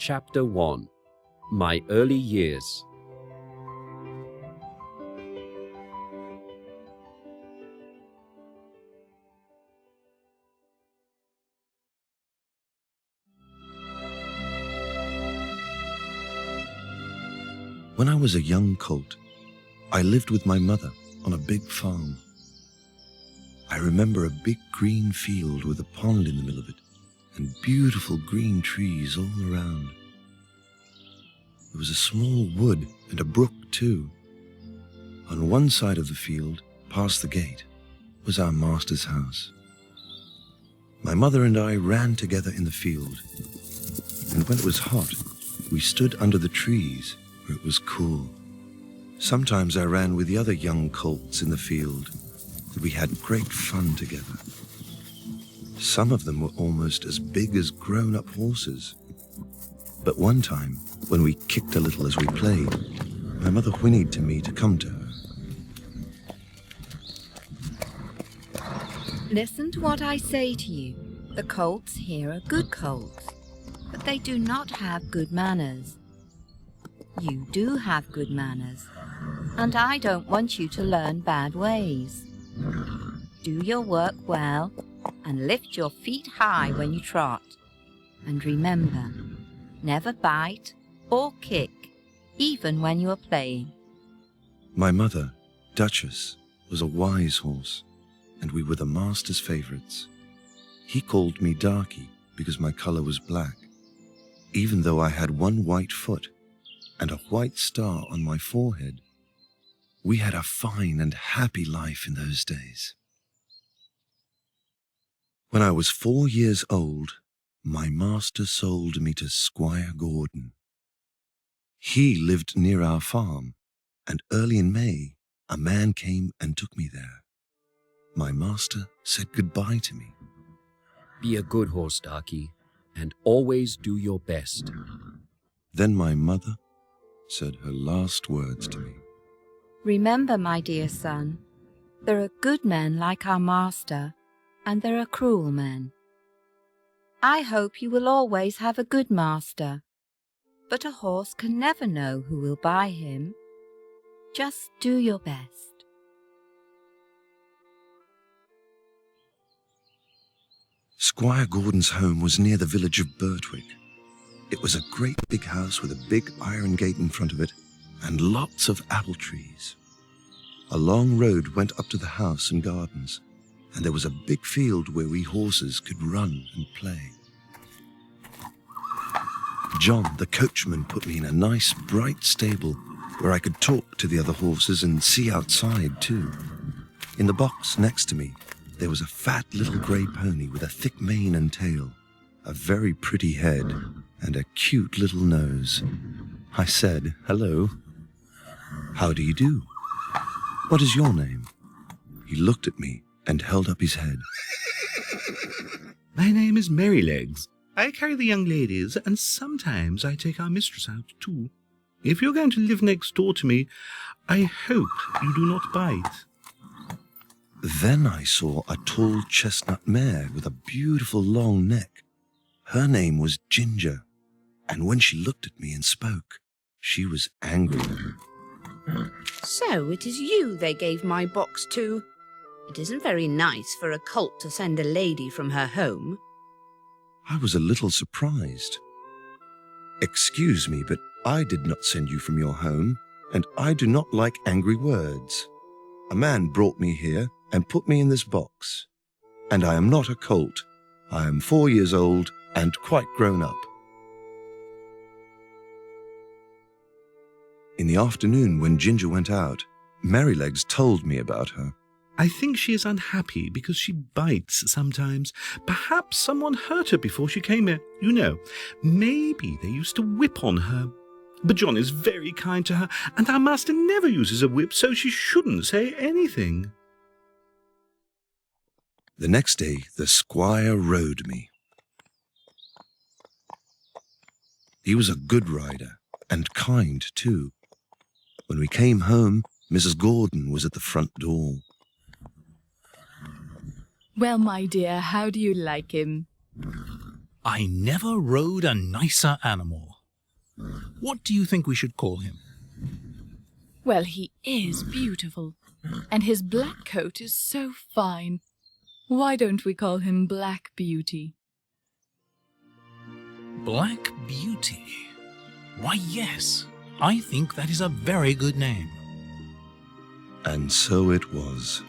Chapter 1. My Early Years. When I was a young colt, I lived with my mother on a big farm. I remember a big green field with a pond in the middle of it and beautiful green trees all around. There was a small wood and a brook too. On one side of the field, past the gate, was our master's house. My mother and I ran together in the field, and when it was hot, we stood under the trees where it was cool. Sometimes I ran with the other young colts in the field, and we had great fun together. Some of them were almost as big as grown-up horses. But one time, when we kicked a little as we played, my mother whinnied to me to come to her. Listen to what I say to you. The colts here are good colts, but they do not have good manners. You do have good manners, and I don't want you to learn bad ways. Do your work well, and lift your feet high when you trot. And remember, never bite or kick, even when you are playing. My mother, Duchess, was a wise horse, and we were the master's favorites. He called me Darky because my color was black, even though I had one white foot and a white star on my forehead. We had a fine and happy life in those days. When I was 4 years old, my master sold me to Squire Gordon. He lived near our farm, and early in May, a man came and took me there. My master said goodbye to me. Be a good horse, Darky, and always do your best. Then my mother said her last words to me. Remember, my dear son, there are good men like our master, and there are cruel men. I hope you will always have a good master, but a horse can never know who will buy him. Just do your best. Squire Gordon's home was near the village of Birtwick. It was a great big house with a big iron gate in front of it and lots of apple trees. A long road went up to the house and gardens, and there was a big field where we horses could run and play. John, the coachman, put me in a nice, bright stable where I could talk to the other horses and see outside, too. In the box next to me, there was a fat little grey pony with a thick mane and tail, a very pretty head, and a cute little nose. I said, "Hello." "How do you do? What is your name?" He looked at me and held up his head. My name is Merrylegs. I carry the young ladies, and sometimes I take our mistress out, too. If you're going to live next door to me, I hope you do not bite. Then I saw a tall chestnut mare with a beautiful long neck. Her name was Ginger, and when she looked at me and spoke, she was angry. So it is you they gave my box to. It isn't very nice for a colt to send a lady from her home. I was a little surprised. "Excuse me, but I did not send you from your home, and I do not like angry words. A man brought me here and put me in this box, and I am not a colt. I am 4 years old and quite grown up." In the afternoon, when Ginger went out, Merrylegs told me about her. I think she is unhappy because she bites sometimes. Perhaps someone hurt her before she came here. You know, maybe they used to whip on her. But John is very kind to her, and our master never uses a whip, so she shouldn't say anything. The next day, the squire rode me. He was a good rider, and kind too. When we came home, Mrs. Gordon was at the front door. Well, my dear, how do you like him? I never rode a nicer animal. What do you think we should call him? Well, he is beautiful, and his black coat is so fine. Why don't we call him Black Beauty? Black Beauty. Why, yes, I think that is a very good name. And so it was.